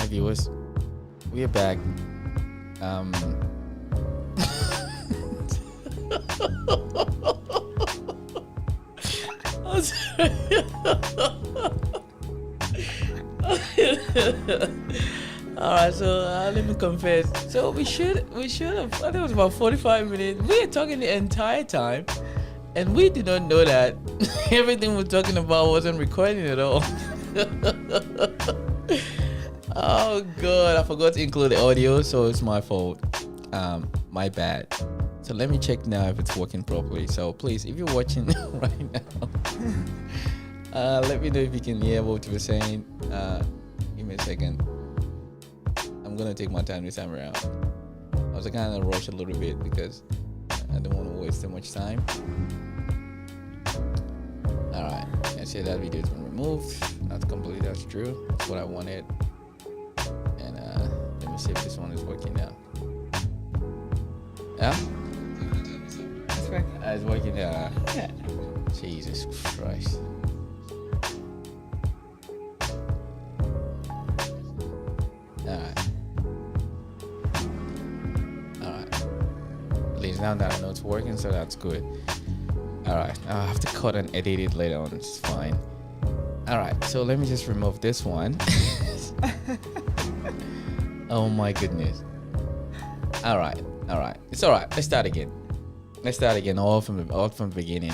viewers, we are back. Um, all right, so let me confess. So we should have. I think it was about 45 minutes. We were talking the entire time, and we did not know that everything we're talking about wasn't recording at all. Oh god, I forgot to include the audio, so it's my fault. My bad. So let me check now if it's working properly. So please, if you're watching right now, let me know if you can hear what we're saying. Give me a second. I'm gonna take my time this time around. I was kind of rush a little bit because I don't want to waste too much time. Alright, I see that video has been removed. That's completely, that's true. That's what I wanted. And let me see if this one is working now. Yeah? It's working. It's working now. Yeah. Jesus Christ. Alright. At least now that I know it's working, so that's good. Alright, I'll have to cut and edit it later on. It's fine. Alright, so let me just remove this one. Oh my goodness. Alright. It's alright. Let's start again. All from the beginning.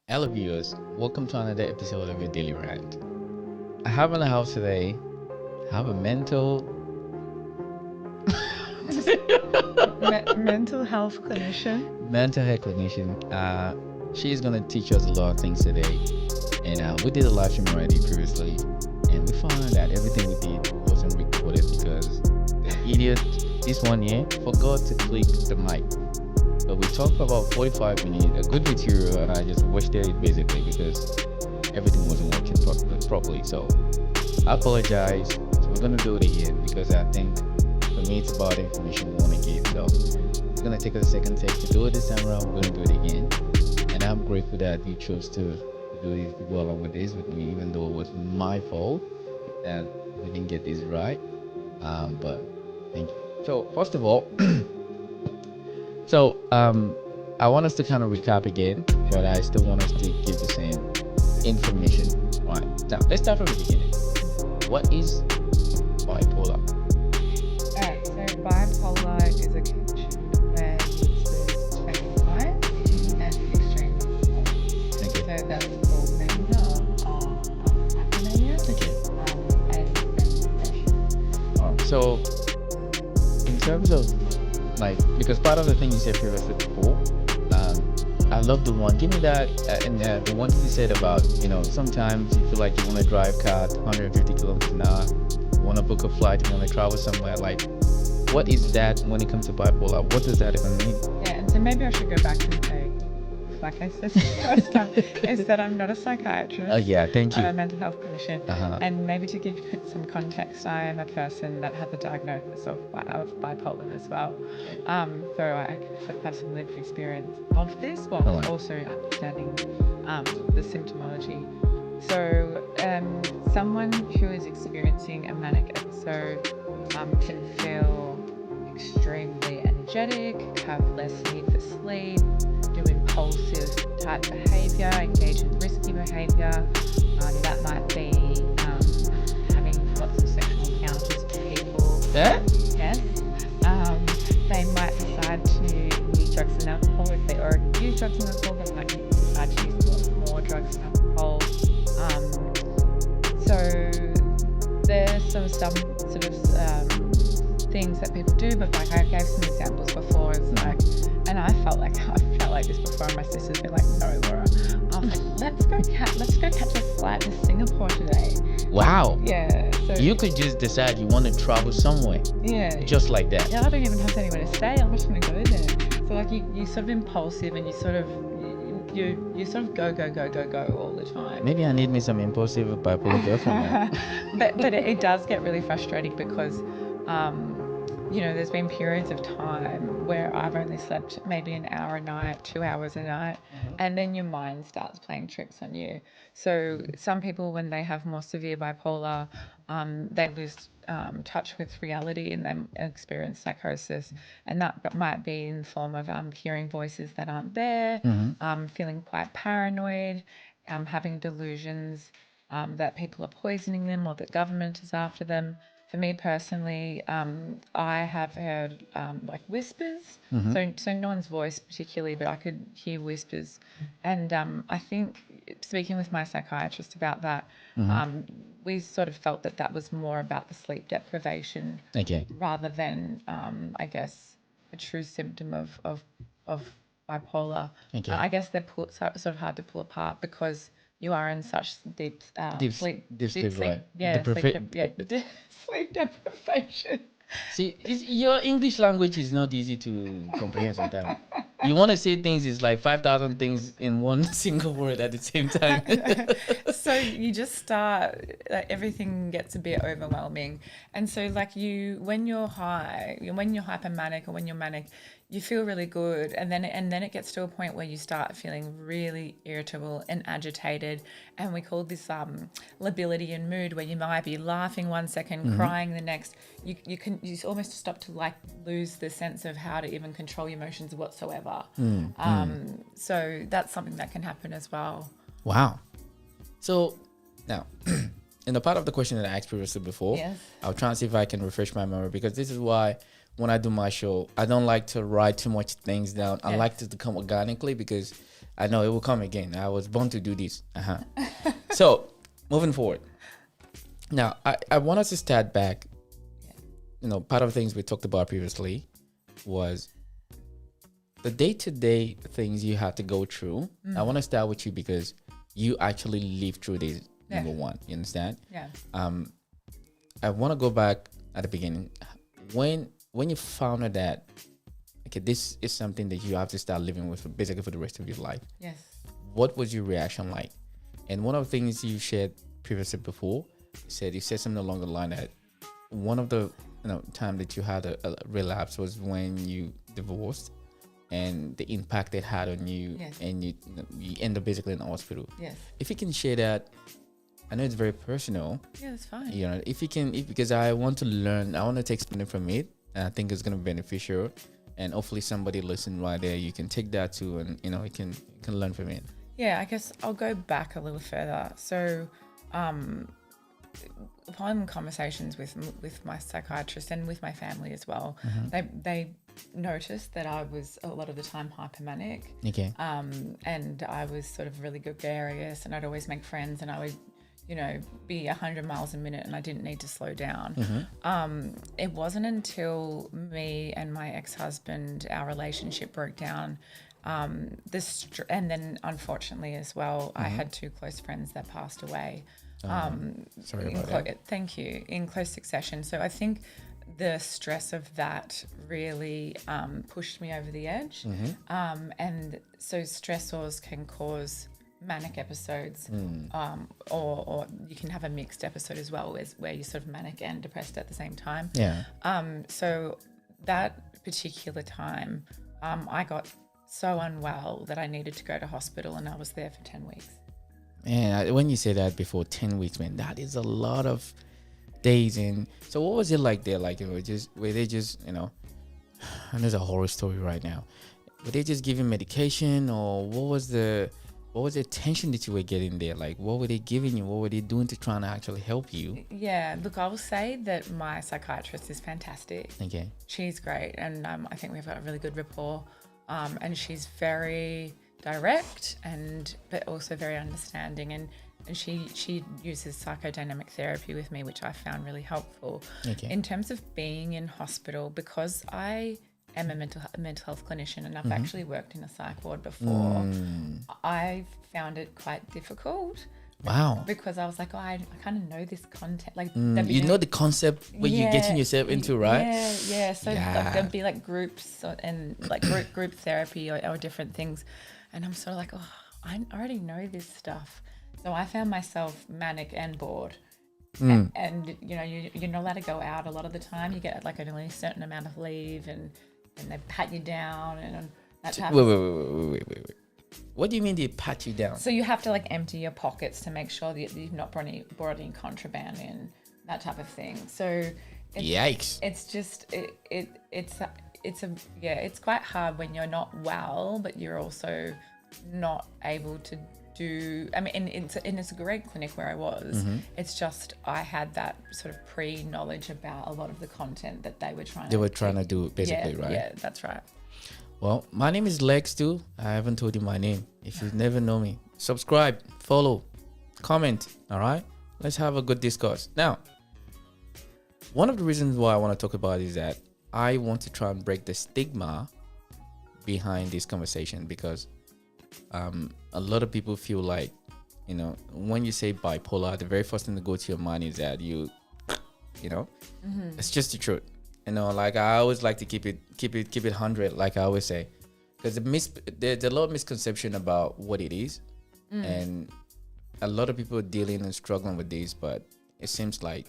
Hello viewers, welcome to another episode of your daily rant. I have in the house today, I have a mental mental health clinician. She's gonna teach us a lot of things today, and we did a live stream already previously, and we found out that everything we did wasn't recorded because the idiot, this one here, forgot to click the mic. But we talked for about 45 minutes, a good material, and I just wasted it basically because everything wasn't working properly. So I apologize. So we're gonna do it again because I think for me it's about the information we want to give. So it's gonna take us a second take to do it this time around. We're gonna do it again, and I'm grateful that you chose to do this, to go along with this with me, even though it was my fault that we didn't get this right. But thank you. So first of all. I want us to kind of recap again, but I still want us to give the same information. Right. Now, let's start from the beginning. What is bipolar? Alright, so bipolar is a condition where you experience extreme high and extreme low. Okay. So that's called mania, acromegalia, and depression. So, in terms of because part of the thing you said previously before, I love the one. Give me that, and the one you said about, sometimes you feel like you want to drive car 150 kilometers an hour, you want to book a flight, you want to travel somewhere. Like, what is that when it comes to bipolar? What does that even mean? Yeah, and so maybe I should go back and say, like I said first time, is that I'm not a psychiatrist. Oh yeah, thank you. I'm a mental health clinician. And maybe to give you some context, I am a person that had the diagnosis of bipolar as well. So I have some lived experience of this, while also understanding the symptomology. So someone who is experiencing a manic episode can feel extremely energetic, have less need for sleep, do impulsive type behaviour, engage in risky behaviour. That might be having lots of sexual encounters with people. Yeah? Yes. They might decide to use drugs and alcohol. If they already use drugs and alcohol, they might decide to use a lot more drugs and alcohol. So there's some sort of things that people do, but like I gave some examples before. It's like, and I felt like this before, and my sister's been like, "No, Laura." I was like, "Let's go catch a flight to Singapore today." Wow. Yeah. So You could just decide you want to travel somewhere. Yeah. Just like that. Yeah, I don't even have anywhere to stay. I'm just gonna go there. So like you sort of impulsive, and you sort of go all the time. Maybe I need me some impulsive bipolar girlfriend. But it does get really frustrating because there's been periods of time where I've only slept maybe an hour a night, 2 hours a night, and then your mind starts playing tricks on you. So some people, when they have more severe bipolar, they lose touch with reality and then experience psychosis. And that might be in the form of hearing voices that aren't there, feeling quite paranoid, having delusions that people are poisoning them or that government is after them. For me personally, I have heard like whispers, so no one's voice particularly, but I could hear whispers, and I think speaking with my psychiatrist about that, we sort of felt that that was more about the sleep deprivation, Okay. rather than I guess a true symptom of bipolar. Okay. I guess they're sort of hard to pull apart because you are in such deep sleep, deep sleep, right? yeah, Depriva- sleep deprivation. See, your English language is not easy to comprehend sometimes. You want to say things, it's like 5,000 things in one single word at the same time. So you just start, everything gets a bit overwhelming. And so like when you're high, when you're hypomanic or when you're manic, you feel really good. And then it gets to a point where you start feeling really irritable and agitated. And we call this lability in mood, where you might be laughing one second, crying the next. You almost stop to like lose the sense of how to even control your emotions whatsoever. So that's something that can happen as well. Wow. So now, in the part of the question that I asked previously before, Yes. I'll try and see if I can refresh my memory, because this is why when I do my show, I don't like to write too much things down. I like it to come organically, because I know it will come again. I was born to do this. So moving forward. Now, I want us to start back. Part of the things we talked about previously was the day-to-day things you have to go through. I want to start with you because you actually lived through this, number one. You understand? Yeah. I want to go back at the beginning. When you found out that, okay, this is something that you have to start living with basically for the rest of your life. Yes. What was your reaction like? And one of the things you shared previously before, you said something along the line that one of the time that you had a relapse was when you divorced, and the impact it had on you, and you end up basically in the hospital. Yes. If you can share that, I know it's very personal. Yeah, that's fine. If you can, because I want to learn, I want to take something from it, and I think it's going to be beneficial, and hopefully somebody listen right there, you can take that too, and you can learn from it. Yeah, I guess I'll go back a little further. So, upon conversations with my psychiatrist and with my family as well, they noticed that I was a lot of the time hypomanic. Okay. And I was sort of really gregarious, and I'd always make friends, and I would, be 100 miles a minute, and I didn't need to slow down. It wasn't until me and my ex-husband, our relationship broke down. And then unfortunately as well, I had two close friends that passed away. Sorry about that. Thank you. In close succession. So I think the stress of that really pushed me over the edge. And so stressors can cause manic episodes, or you can have a mixed episode as well, where you're sort of manic and depressed at the same time. Yeah. So that particular time, I got so unwell that I needed to go to hospital, and I was there for 10 weeks. And when you say that before 10 weeks, man, that is a lot of days. And so what was it like there? Like, were they just, and there's a horror story right now. Were they just giving medication, or what was the attention that you were getting there? Like, what were they giving you? What were they doing to try to actually help you? Yeah, look, I will say that my psychiatrist is fantastic. Okay. She's great, and I think we've got a really good rapport. And she's very direct, but also very understanding, and she uses psychodynamic therapy with me, which I found really helpful. Okay. In terms of being in hospital, because I am a mental health clinician, and I've actually worked in a psych ward before, I found it quite difficult. Wow. Because I was like, I kind of know this content. Like, you know the concept what you're getting yourself into, right? Yeah. So like, there'd be like groups and like group therapy or different things. And I'm sort of like, I already know this stuff. So I found myself manic and bored and you're not allowed to go out a lot of the time. You get like only a certain amount of leave, and they pat you down and that type of Wait. What do you mean they pat you down? So you have to like empty your pockets to make sure that you've not brought any contraband in, that type of thing. So Yikes. It's just it's quite hard when you're not well, but you're also not able to do. I mean, and it's a great clinic where I was. It's just I had that sort of pre-knowledge about a lot of the content that they were trying to do, basically, right? Yeah, that's right. Well, my name is Lex too. I haven't told you my name. If you never know me, subscribe, follow, comment. All right, let's have a good discourse. Now, one of the reasons why I want to talk about is that I want to try and break the stigma behind this conversation, because a lot of people feel like, when you say bipolar, the very first thing that goes to your mind is that it's just the truth. Like I always like to keep it 100, like I always say, because there's a lot of misconception about what it is, and a lot of people are dealing and struggling with this, but it seems like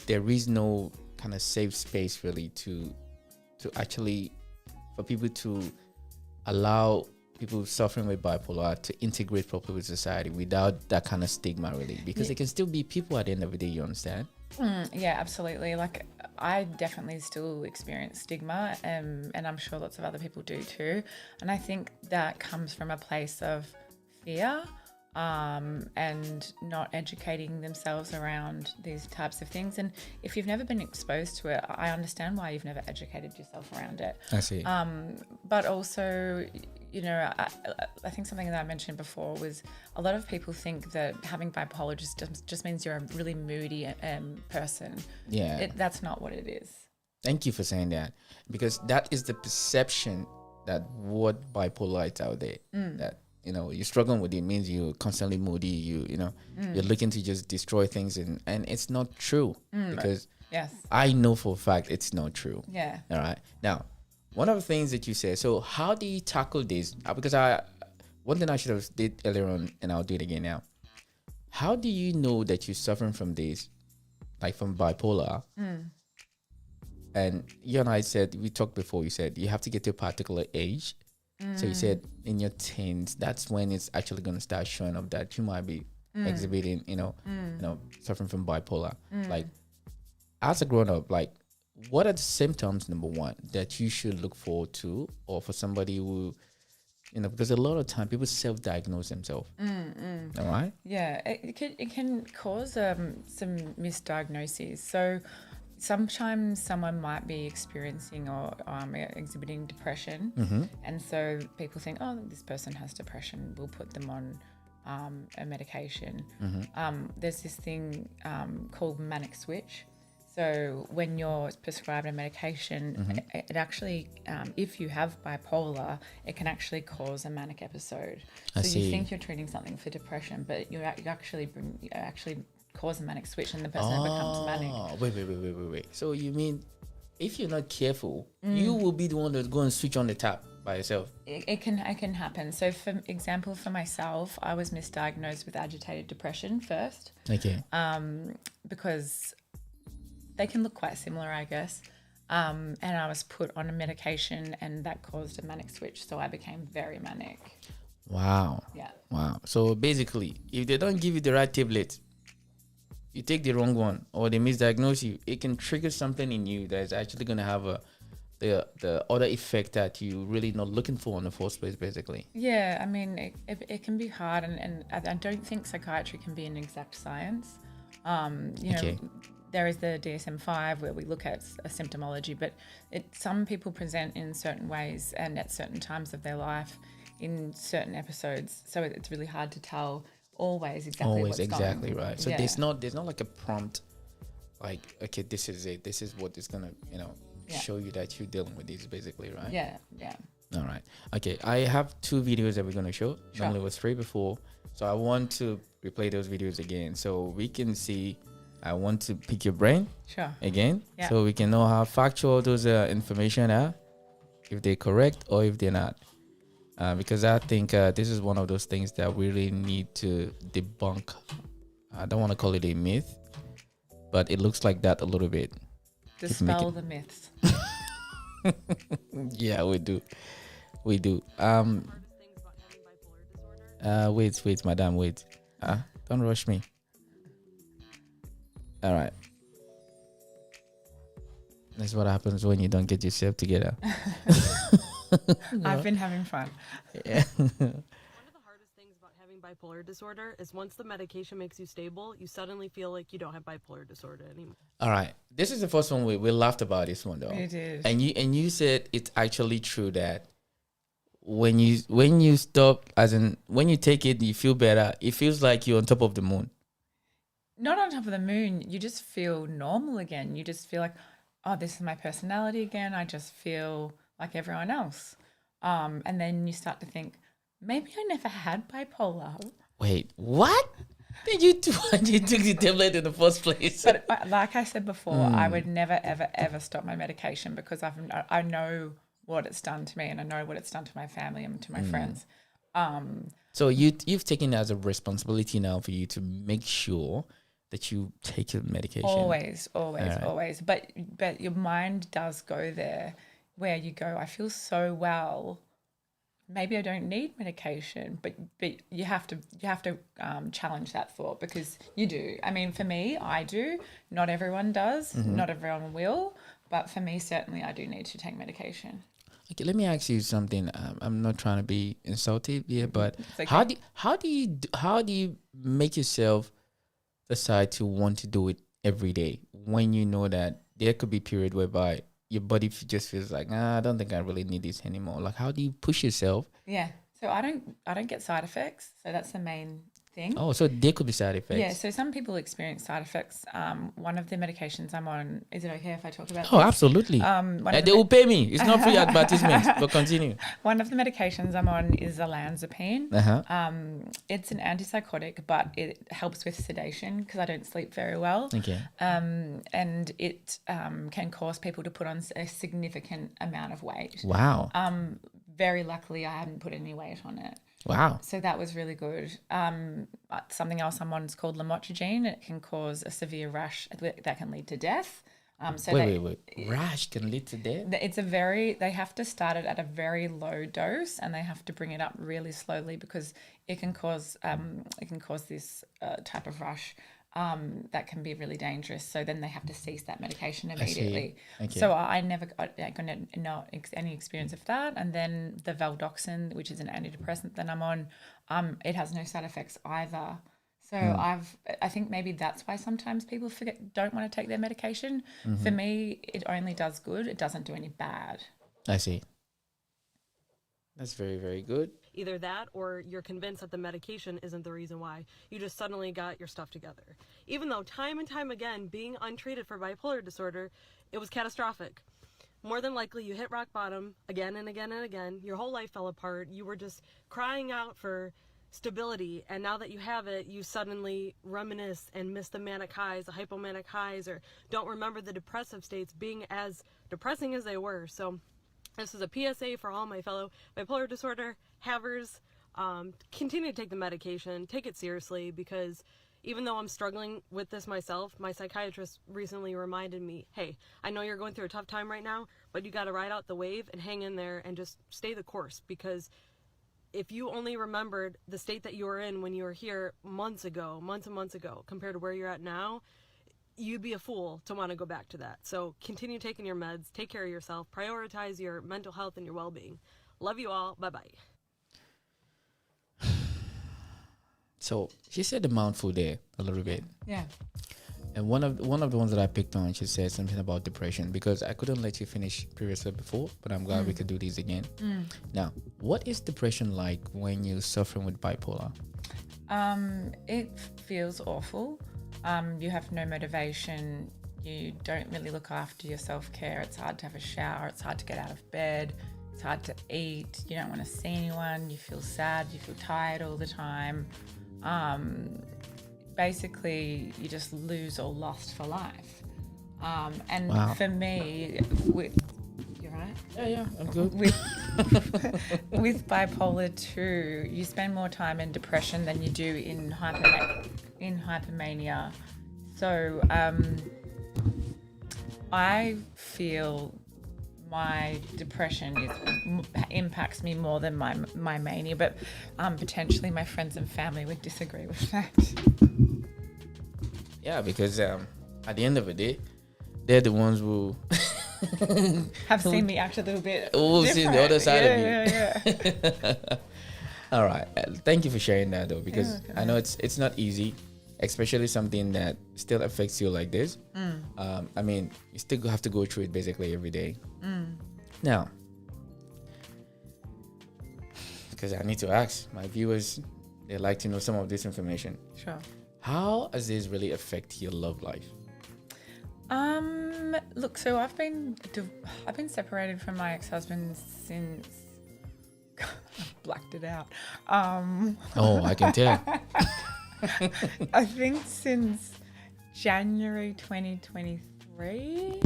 there is no kind of safe space really to actually, for people to allow people suffering with bipolar to integrate properly with society without that kind of stigma, really, because they can still be people at the end of the day. You understand? Yeah, absolutely. Like I definitely still experience stigma, and I'm sure lots of other people do too. And I think that comes from a place of fear, and not educating themselves around these types of things. And if you've never been exposed to it, I understand why you've never educated yourself around it. I see. But also, I think something that I mentioned before was a lot of people think that having bipolar just means you're a really moody person. Yeah. That's not what it is. Thank you for saying that, because that is the perception that what bipolar is out there. That you're struggling with it means you're constantly moody. You're looking to just destroy things, and it's not true, because yes, I know for a fact it's not true. Yeah. All right. Now, one of the things that you said, so how do you tackle this? Because one thing I should have did earlier on, and I'll do it again now. How do you know that you're suffering from this, like from bipolar? And you and I said, we talked before, you said you have to get to a particular age. So you said in your teens, that's when it's actually going to start showing up that you might be exhibiting, suffering from bipolar. Like, as a grown up, like, what are the symptoms, number one, that you should look forward to, or for somebody who, because a lot of time people self-diagnose themselves. All right? Yeah, it can cause some misdiagnoses. So sometimes someone might be experiencing or exhibiting depression, and so people think, oh, this person has depression, we'll put them on a medication. There's this thing called manic switch. So when you're prescribed a medication, it actually, if you have bipolar, it can actually cause a manic episode. So you think you're treating something for depression, but you actually cause a manic switch, and the person becomes manic. Wait. So you mean if you're not careful, you will be the one that's going to switch on the tap by yourself? It can happen. So for example, for myself, I was misdiagnosed with agitated depression first. Okay. Because they can look quite similar, I guess. And I was put on a medication, and that caused a manic switch. So I became very manic. Wow. Yeah. Wow. So basically, if they don't give you the right tablet, you take the wrong one, or they misdiagnose you, it can trigger something in you that is actually going to have the other effect that you're really not looking for in the first place, basically. Yeah, I mean, it can be hard, and I don't think psychiatry can be an exact science. Okay. There is the DSM-5 where we look at a symptomology, but some people present in certain ways and at certain times of their life in certain episodes. So it's really hard to tell always exactly what's exactly going on. Right. So there's not like a prompt, like, okay, this is it. This is what is gonna show you that you're dealing with this, basically, right? Yeah. All right. Okay. I have 2 videos that we're gonna show. Sure. Normally it was 3 before, so I want to replay those videos again so we can see. I want to pick your brain again, so we can know how factual those information are, if they're correct or if they're not. Because I think this is one of those things that we really need to debunk I don't want to call it a myth, but it looks like that a little bit. Dispel the myths. Yeah, we do. Wait, madam, wait. Don't rush me. All right. That's what happens when you don't get yourself together. I've been having fun. Yeah. One of the hardest things about having bipolar disorder is once the medication makes you stable, you suddenly feel like you don't have bipolar disorder anymore. All right. This is the first one we laughed about this one though. It is. And you said it's actually true that when you stop, as in when you take it, you feel better. It feels like you're on top of the moon. Not on top of the moon. You just feel normal again. You just feel like, oh, this is my personality again. I just feel like everyone else. And then you start to think, maybe I never had bipolar. Wait, what? Did you do when you took the tablet in the first place? But like I said before, I would never, ever, ever stop my medication because I know what it's done to me and I know what it's done to my family and to my friends. So you've taken it as a responsibility now for you to make sure that you take your medication. Always. But your mind does go there where you go, I feel so well. Maybe I don't need medication, but you have to challenge that thought because you do. I mean, for me, I do. Not everyone does. Not everyone will. But for me, certainly, I do need to take medication. Okay, let me ask you something. I'm not trying to be insultive here, but Okay. how do you make yourself decide to want to do it every day when you know that there could be a period whereby your body just feels like, I don't think I really need this anymore. Like, how do you push yourself? Yeah. So I don't get side effects. So that's the main thing. Oh, so there could be side effects. Yeah. So some people experience side effects. One of the medications I'm on, is it okay if I talk about Oh, this? absolutely. They will pay me. It's not free advertisement. But continue. One of the medications I'm on is olanzapine. It's an antipsychotic, but it helps with sedation because I don't sleep very well. Okay. And it can cause people to put on a significant amount of weight. Wow. Very luckily, I haven't put any weight on it. Wow. So that was really good. Something else I'm on is called lamotrigine. It can cause a severe rash that can lead to death. Wait. Rash can lead to death? They have to start it at a very low dose and they have to bring it up really slowly because it can cause this type of rash that can be really dangerous. So then they have to cease that medication immediately. Okay. So I never got any experience of that. And then the valdoxin, which is an antidepressant that I'm on, it has no side effects either. So I think maybe that's why sometimes people don't want to take their medication. For me, it only does good. It doesn't do any bad. I see. That's very, very good. Either that or you're convinced that the medication isn't the reason why. You just suddenly got your stuff together. Even though time and time again, being untreated for bipolar disorder, it was catastrophic. More than likely, you hit rock bottom again and again and again. Your whole life fell apart. You were just crying out for stability, and now that you have it, you suddenly reminisce and miss the manic highs, the hypomanic highs, or don't remember the depressive states being as depressing as they were. So this is a PSA for all my fellow bipolar disorder havers. Continue to take the medication, take it seriously, because even though I'm struggling with this myself, my psychiatrist recently reminded me, hey, I know you're going through a tough time right now, but you got to ride out the wave and hang in there and just stay the course, because if you only remembered the state that you were in when you were here months and months ago, compared to where you're at now, you'd be a fool to want to go back to that. So continue taking your meds, take care of yourself, prioritize your mental health and your well-being. Love you all. Bye-bye. So she said the mouthful there a little bit. Yeah. And one of the ones that I picked on, she said something about depression, because I couldn't let you finish previously before, but I'm glad we could do this again. Now, what is depression like when you're suffering with bipolar? It feels awful. You have no motivation. You don't really look after your self-care. It's hard to have a shower. It's hard to get out of bed. It's hard to eat. You don't want to see anyone. You feel sad. You feel tired all the time. Basically, you just lose all lust for life. And Wow. for me, you're right? Yeah, I'm good. With bipolar 2, you spend more time in depression than you do in in hypomania. So I feel my depression impacts me more than my mania, but potentially my friends and family would disagree with that. Yeah, because at the end of the day, they're the ones who have seen me act a little bit. Who've seen the other side of you. Yeah. All right. Thank you for sharing that, though, because I know it's not easy, especially something that still affects you like this. I mean, you still have to go through it basically every day. Now, because I need to ask my viewers, they like to know some of this information. Sure. How does this really affect your love life? Look, so I've been separated from my ex-husband since I've blacked it out. Oh, I can tell. I think since January 2023.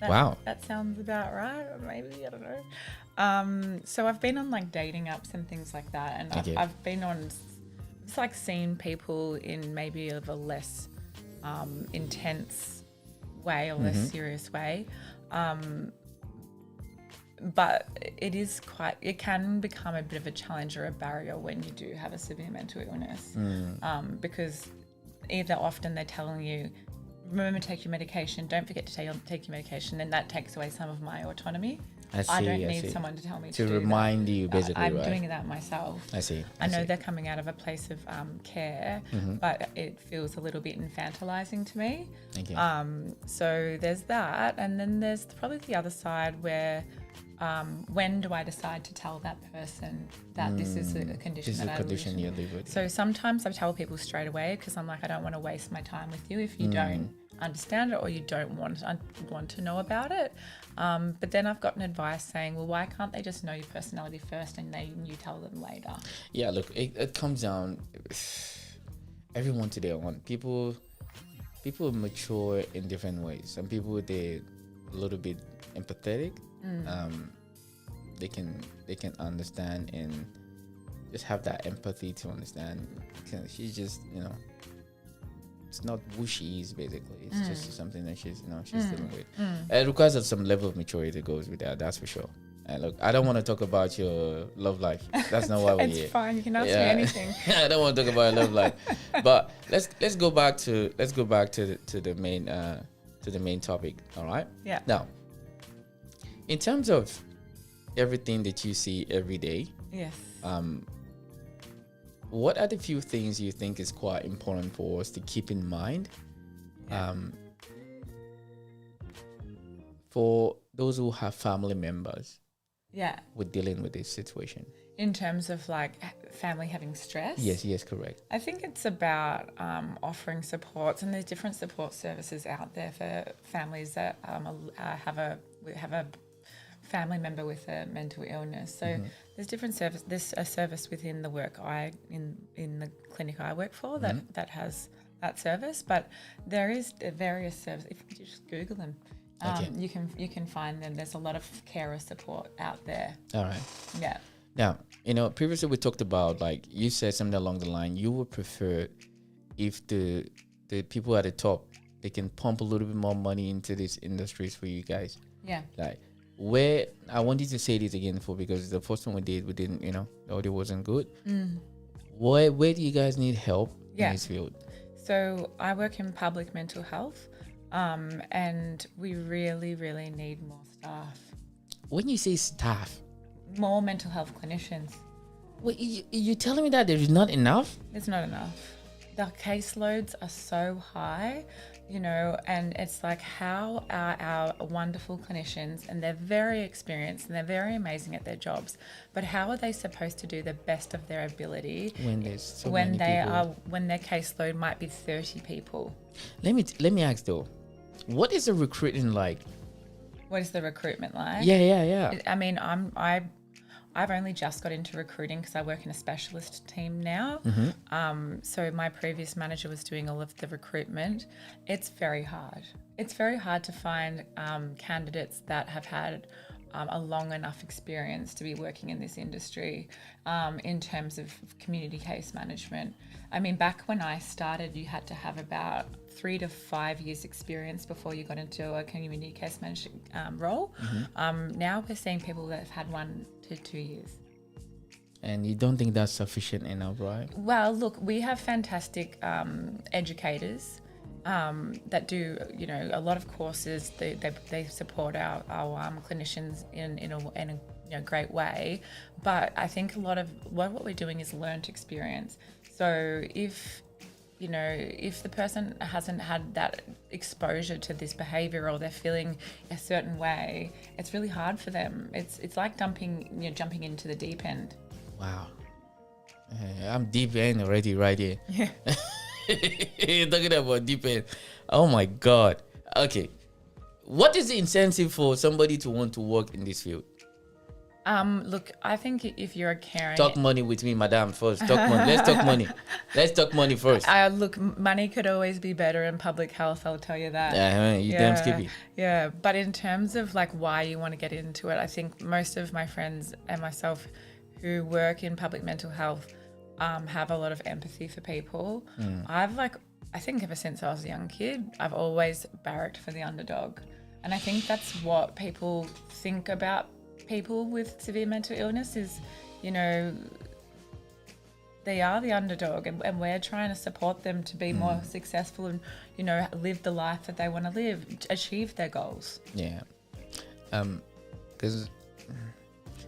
Wow. That sounds about right, or maybe, I don't know. So I've been on like dating apps and things like that, and I've been on, it's like seen people in maybe of a less intense way or less serious way. But it can become a bit of a challenge or a barrier when you do have a severe mental illness, because either often they're telling you, remember to take your medication, don't forget to take your medication, and that takes away some of my autonomy. I don't need someone to tell me to do remind that. you, basically. I'm doing that myself. I know they're coming out of a place of care, but it feels a little bit infantilizing to me. So there's that, and then there's probably the other side where when do I decide to tell that person that this is a condition that I live with? So sometimes I tell people straight away, because I'm like, I don't want to waste my time with you if you don't understand it or you don't want to know about it. But then I've gotten advice saying, well, why can't they just know your personality first and you tell them later? Yeah, look, it comes down, everyone to their own. People mature in different ways. Some people, they're a little bit empathetic. They can understand and just have that empathy to understand. She's just, it's not who she is, basically. It's just something that she's dealing with. It requires some level of maturity that goes with that, that's for sure. And look, I don't want to talk about your love life. That's not why we're here. It's fine. You can ask me anything. I don't want to talk about your love life. But let's go back to the main topic. All right. Yeah. Now, in terms of everything that you see every day, yes. What are the few things you think is quite important for us to keep in mind? For those who have family members. Yeah. With dealing with this situation. In terms of like family having stress? Yes, correct. I think it's about offering supports, and there's different support services out there for families that have a family member with a mental illness. So there's different service. There's a service within the work in the clinic I work for that has that service, but there is various services. If you just Google them, you can find them. There's a lot of carer support out there. All right. Yeah. Now, previously we talked about, like, you said something along the line, you would prefer if the people at the top, they can pump a little bit more money into these industries for you guys. Yeah. Like, where, I want you to say this again because the first one we didn't, the audio wasn't good. Where do you guys need help in this field? So I work in public mental health, and we really, really need more staff. When you say staff? More mental health clinicians. Wait, you're telling me that there is not enough? There's not enough. The caseloads are so high, and it's like, how are our wonderful clinicians, and they're very experienced and they're very amazing at their jobs, but how are they supposed to do the best of their ability when there's so when many people? When their caseload might be 30 people? Let me ask though, what is the recruiting like? What is the recruitment like? Yeah. I mean, I've only just got into recruiting because I work in a specialist team now. So my previous manager was doing all of the recruitment. It's very hard. It's very hard to find candidates that have had a long enough experience to be working in this industry in terms of community case management. I mean, back when I started, you had to have about 3 to 5 years experience before you got into a community case management role. Now we're seeing people that have had 1 to 2 years. And you don't think that's sufficient enough, right? Well, look, we have fantastic educators that do, you know, a lot of courses. They support our clinicians in a great way. But I think a lot of what we're doing is learned experience. So if the person hasn't had that exposure to this behavior, or they're feeling a certain way, it's really hard for them. It's like jumping into the deep end. Wow. I'm deep end already right here. Yeah. You're talking about deep end. Oh my God. Okay. What is the incentive for somebody to want to work in this field? Look, I think if you're a caring... Talk money with me, madam, first. Talk money. Let's talk money. Let's talk money first. Look, money could always be better in public health, I'll tell you that. Yeah, you damn skippy. Yeah, but in terms of like why you want to get into it, I think most of my friends and myself who work in public mental health have a lot of empathy for people. I think ever since I was a young kid, I've always barracked for the underdog. And I think that's what people think about people with severe mental illness is, you know, they are the underdog, and we're trying to support them to be more successful and, you know, live the life that they want to live, achieve their goals. Yeah. Because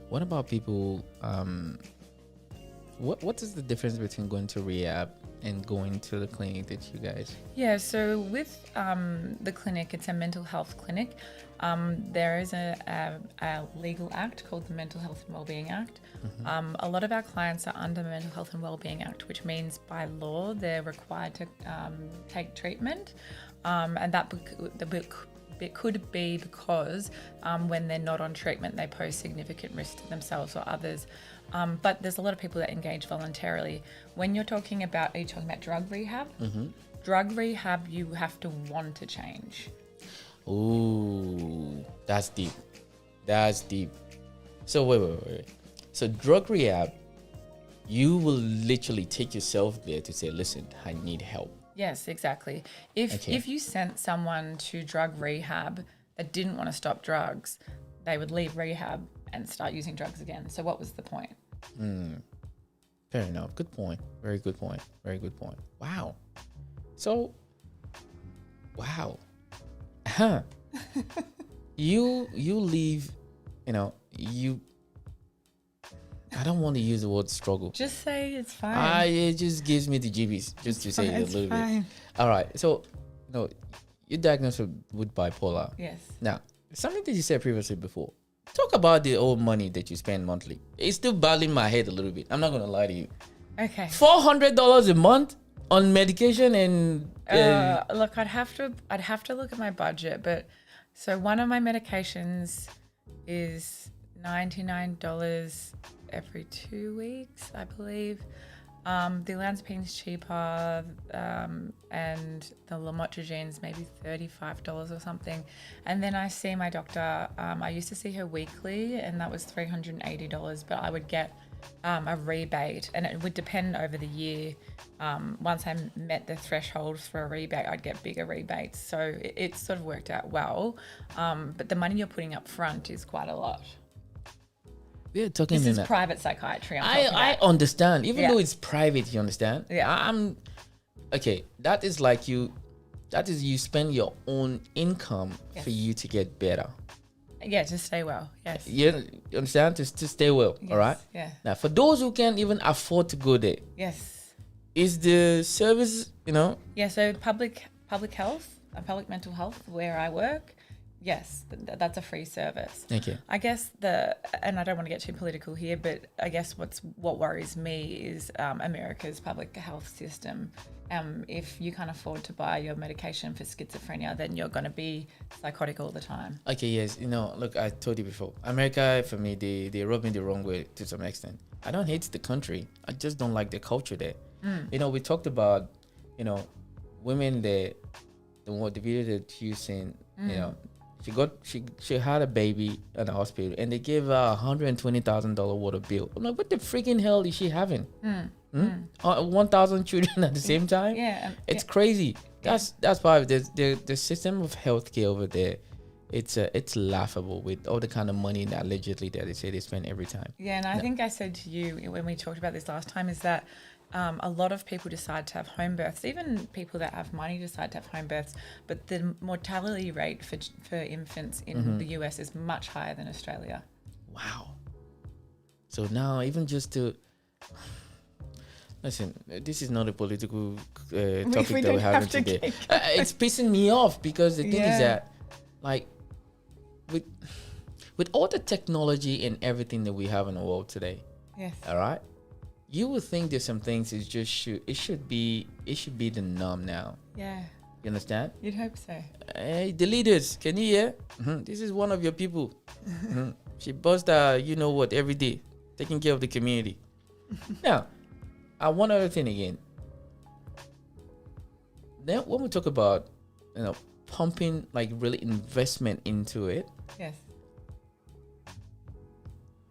what about people, what is the difference between going to rehab and going to the clinic that you guys... Yeah, so with the clinic, it's a mental health clinic. There is a legal act called the Mental Health and Wellbeing Act. A lot of our clients are under the Mental Health and Wellbeing Act, which means by law they're required to take treatment, and that it could be because when they're not on treatment, they pose significant risk to themselves or others. But there's a lot of people that engage voluntarily. When you're talking about, are you talking about drug rehab? Drug rehab, you have to want to change. Ooh, that's deep. That's deep. So wait. So drug rehab, you will literally take yourself there to say, listen, I need help. Yes, exactly. If you sent someone to drug rehab that didn't want to stop drugs, they would leave rehab and start using drugs again. So what was the point? Fair enough. Good point. Very good point. Very good point. Wow. So, wow. Huh. You leave, you know, I don't want to use the word struggle. Just say it's fine. It just gives me the jibbies just to say it a little fine. bit. All right. So, no, you're diagnosed with bipolar. Yes. Now, something that you said previously before. Talk about the old money that you spend monthly. It's still battling my head a little bit. I'm not going to lie to you. Okay. $400 a month on medication and... look, I'd have to look at my budget, but so one of my medications is $99 every 2 weeks, I believe. The olanzapine's cheaper, and the lamotrigine's maybe $35 or something. And then I see my doctor. I used to see her weekly, and that was $380. But I would get a rebate, and it would depend over the year. Once I met the threshold for a rebate, I'd get bigger rebates. So it sort of worked out well. But the money you're putting up front is quite a lot. We're talking this is private psychiatry. I understand, even Yeah. though it's private, you understand? Yeah. I'm okay. That is like you spend your own income for you to get better. Yeah, to stay well. Yes. You understand? To stay well. Yes. All right. Yeah. Now, for those who can't even afford to go there, Yes. is the service, you know? Yeah. So public health, public mental health, where I work. Yes, that's a free service. Okay. I guess and I don't want to get too political here, but I guess what worries me is America's public health system. If you can't afford to buy your medication for schizophrenia, then you're going to be psychotic all the time. Okay, yes. You know, look, I told you before. America, for me, they rub me the wrong way to some extent. I don't hate the country. I just don't like the culture there. You know, we talked about, you know, women there, the video that you seen, you know, She had a baby at the hospital, and they gave her $120,000 water bill. I'm like, what the freaking hell is she having? 1,000 children at the same time. Yeah, it's crazy. That's why the system of healthcare over there. It's laughable with all the kind of money that allegedly that they say they spend every time. Yeah, and I think I said to you when we talked about this last time is that a lot of people decide to have home births. Even people that have money decide to have home births, but the mortality rate for infants in the US is much higher than Australia. Wow. So now even just to listen, this is not a political topic that we're having today. It's pissing me off because the thing is that, like, with all the technology and everything that we have in the world today, yes, all right, you would think there's some things it should be the norm now. Yeah. You understand? You'd hope so. Hey, the leaders, can you hear? This is one of your people. She busts you know what, every day, taking care of the community. Now, one other thing again. Then when we talk about, pumping, like, really investment into it. Yes.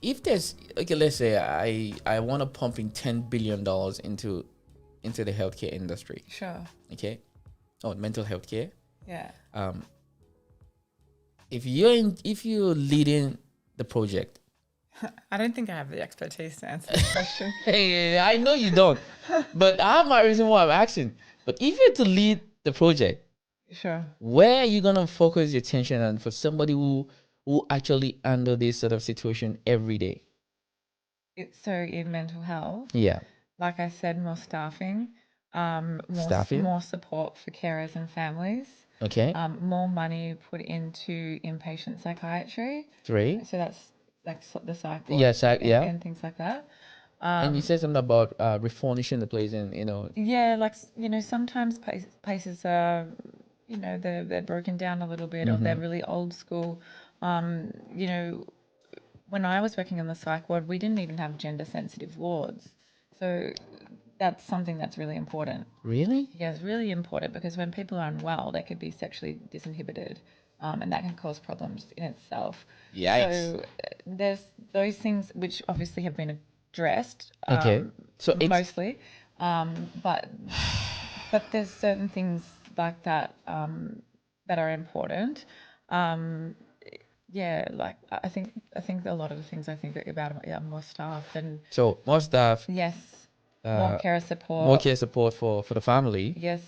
If there's, okay, let's say I want to pump in $10 billion into the healthcare industry. Sure. Okay. Oh, mental health care. Yeah. If you're leading the project, I don't think I have the expertise to answer this question. Hey, I know you don't, but I have my reason why I'm asking. But if you're to lead the project, sure, where are you gonna focus your attention on for somebody who actually handle this sort of situation every day? So in mental health, Yeah. like I said, more staffing, Staffing? more support for carers and families. Okay. More money put into inpatient psychiatry. 3. So that's like the psych ward. Yes, and things like that. And you said something about refurnishing the place, and Yeah, like sometimes places are, they're broken down a little bit, or they're really old school. When I was working on the psych ward, we didn't even have gender sensitive wards, so that's something that's really important. Really? Yeah, it's really important because when people are unwell, they could be sexually disinhibited, and that can cause problems in itself. Yikes. So there's those things which obviously have been addressed. Okay. So it's mostly, but there's certain things like that that are important. Yeah, like I think a lot of the things I think about more staff and so more staff. Yes. More care support. More care support for the family. Yes.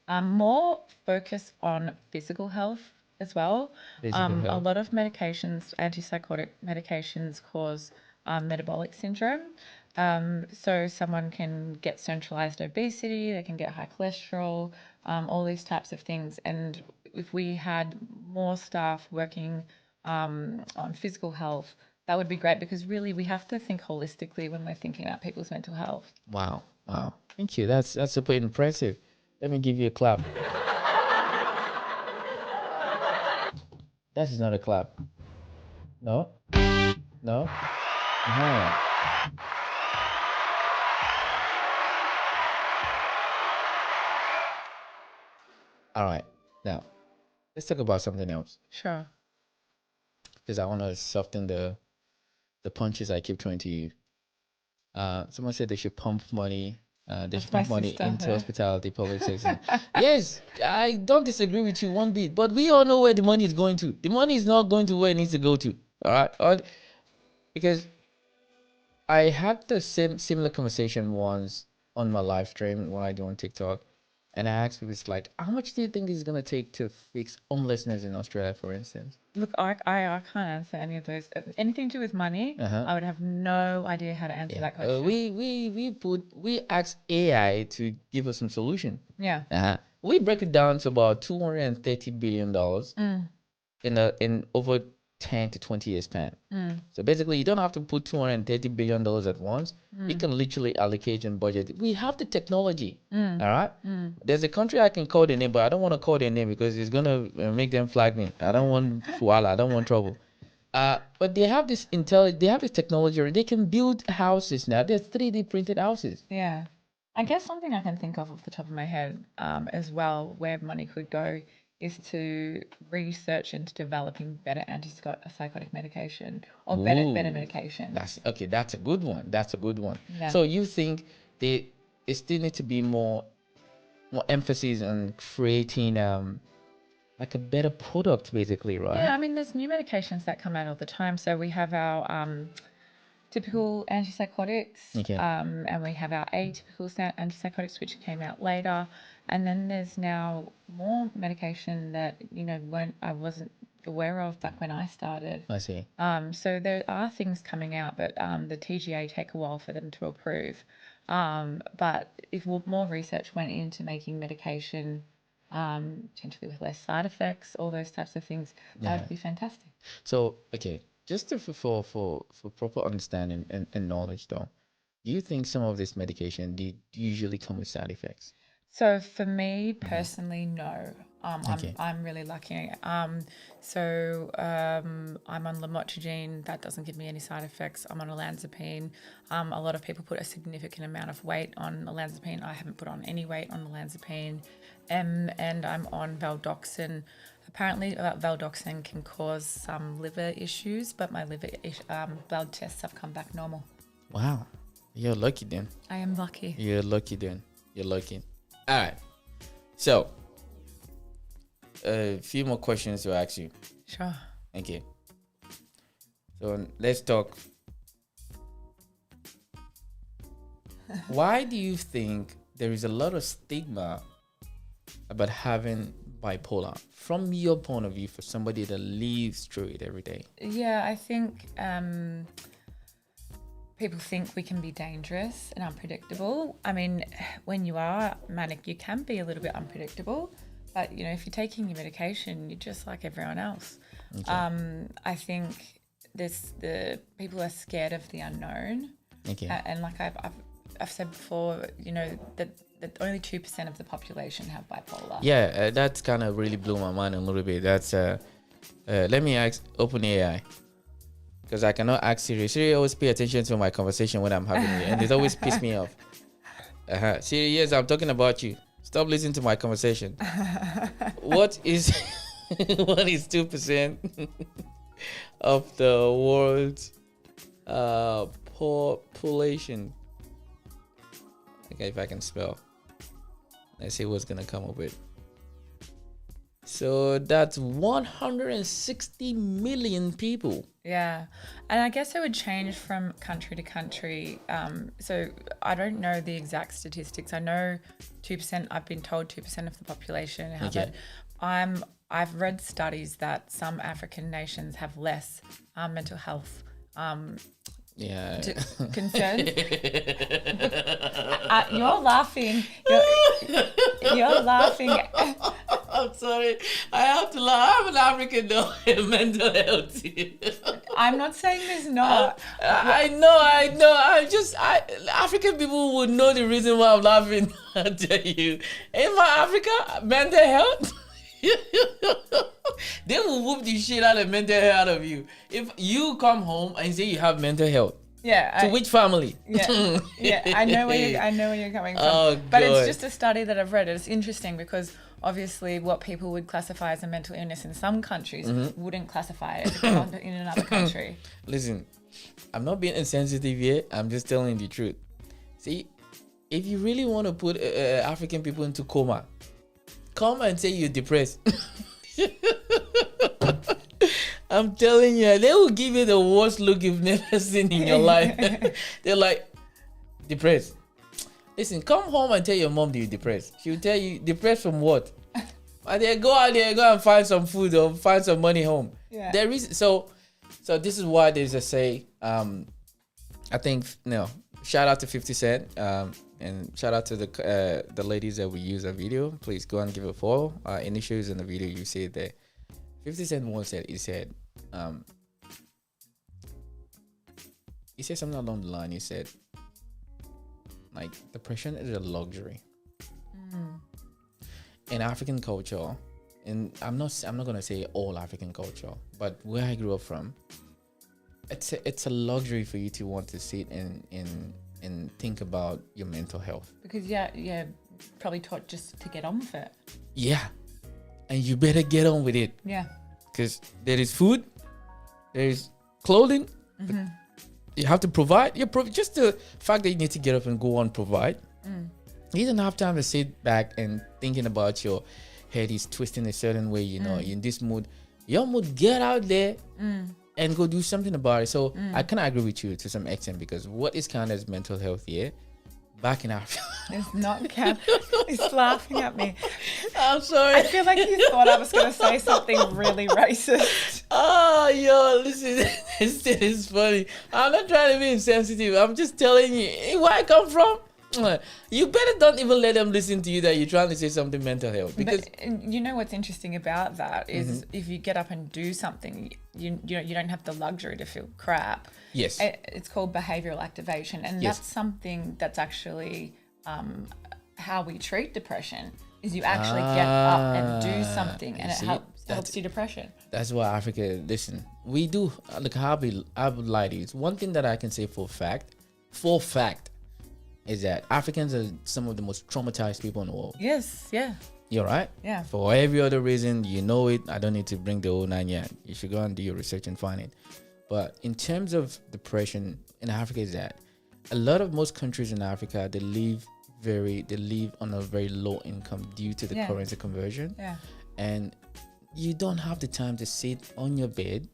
More focus on physical health as well. Physical health. A lot of medications, antipsychotic medications, cause metabolic syndrome. So someone can get centralized obesity, they can get high cholesterol, all these types of things. And if we had more staff working on physical health, that would be great, because really we have to think holistically when we're thinking about people's mental health. Wow. Thank you. That's super impressive. Let me give you a clap. That is not a clap. No? No? All right. Now, let's talk about something else. Sure. Because I want to soften the punches I keep throwing to you. Someone said they should pump money. They should pump money into hospitality, public sector. Yes, I don't disagree with you one bit. But we all know where the money is going to. The money is not going to where it needs to go to. All right? Because I had the similar conversation once on my live stream when I do on TikTok. And I asked people, it's like, how much do you think this is going to take to fix homelessness in Australia, for instance? Look, I can't answer any of those. Anything to do with money, I would have no idea how to answer that question. We asked AI to give us some solution. Yeah. We break it down to about $230 billion in over 10 to 20 years span. So basically, you don't have to put $230 billion at once. You can literally allocate and budget. We have the technology. All right. There's a country I can call their name, but I don't want to call their name because it's gonna make them flag me. I don't want fuala. I don't want trouble. But they have this they have this technology, or they can build houses now. There's 3D printed houses. Yeah. I guess something I can think of off the top of my head as well, where money could go, is to research into developing better antipsychotic medication or better medication. That's okay. That's a good one. Yeah. So you think it still need to be more emphasis on creating like a better product, basically, right? Yeah, I mean, there's new medications that come out all the time. So we have our typical antipsychotics, Okay. and we have our atypical antipsychotics, which came out later. And then there's now more medication that, I wasn't aware of back when I started. I see. So there are things coming out, but the TGA take a while for them to approve. But if more research went into making medication potentially with less side effects, all those types of things, that would be fantastic. So, okay, just for proper understanding and knowledge, though, do you think some of this medication did usually come with side effects? So for me personally, no. Okay. I'm really lucky. So I'm on lamotrigine. That doesn't give me any side effects. I'm on olanzapine. A lot of people put a significant amount of weight on olanzapine. I haven't put on any weight on olanzapine. And I'm on valdoxin. Apparently, valdoxin can cause some liver issues, but my liver blood tests have come back normal. Wow, you're lucky then. I am lucky. You're lucky then. You're lucky. All right. So, a few more questions to ask you. Sure. Okay. So let's talk. Why do you think there is a lot of stigma about having bipolar from your point of view, for somebody that lives through it every day? Yeah, I think people think we can be dangerous and unpredictable. I mean, when you are manic, you can be a little bit unpredictable, but if you're taking your medication, you're just like everyone else. Okay. I think the people are scared of the unknown. Okay. And like I've said before, that only 2% of the population have bipolar. Yeah, that's kind of really blew my mind a little bit. That's let me ask OpenAI, because I cannot ask Siri. Siri always pay attention to my conversation when I'm having it, and it always pisses me off. Siri, yes, I'm talking about you. Stop listening to my conversation. What is 2% of the world's population? Okay, if I can spell. Let's see what's gonna come up with. So that's 160 million people. Yeah, and I guess it would change from country to country. So I don't know the exact statistics. I know 2%. I've been told 2% of the population have it. I've read studies that some African nations have less mental health concerns. You're laughing. You're laughing. I'm sorry. I have to laugh. I'm an African, though. Mental health. I'm not saying there's not. I know. African people would know the reason why I'm laughing. I tell you. In my Africa, mental health. They will whoop the shit out of mental health out of you. If you come home and say you have mental health. Yeah. To which family? Yeah. Yeah. I know where you're coming from. Oh, but it's just a study that I've read. It's interesting because obviously what people would classify as a mental illness in some countries wouldn't classify it in another country. Listen, I'm not being insensitive here. I'm just telling the truth. See, if you really want to put African people into coma, come and say you're depressed. I'm telling you, they will give you the worst look you've never seen in your life. They're like, depressed. Listen, come home and tell your mom that you're depressed. She'll tell you, depressed from what? And then go out there, go and find some food or find some money home. Yeah. There is so this is why there's a say. I think shout out to 50 Cent. And shout out to the ladies that we use a video. Please go and give it a follow. Initials in the video, you see it there. 50 Cent once said, he said something along the line. He said, like, depression is a luxury. In African culture, and I'm not gonna say all African culture, but where I grew up from, it's a luxury for you to want to sit and think about your mental health. Because probably taught just to get on with it. Yeah. and you better get on with it. Yeah. Because there is food, there is clothing. You have to provide. Just the fact that you need to get up and go on provide. You don't have time to sit back and thinking about your head is twisting a certain way. You know, you're in this mood. Your mood, get out there and go do something about it. So I kind of agree with you to some extent, because what is counted as mental health here back in Africa, it's not cap. It's laughing at me. I'm sorry. I feel like you thought I was going to say something really racist. Oh, yo, listen, this is funny. I'm not trying to be insensitive. I'm just telling you where I come from. You better don't even let them listen to you that you're trying to say something mental health. Because you know what's interesting about that is if you get up and do something, you don't have the luxury to feel crap. Yes. It's called behavioral activation, and that's something that's actually how we treat depression. Is you actually get up and do something, and it helps your depression. That's why Africa. Listen, we do. Look, I would lie to you. One thing that I can say for fact, is that Africans are some of the most traumatized people in the world. Yes, yeah. You're right? Yeah. For every other reason, you know it. I don't need to bring the whole nine yet. You should go and do your research and find it. But in terms of depression in Africa, is that most countries in Africa, they live on a very low income due to the currency conversion. Yeah. And you don't have the time to sit on your bed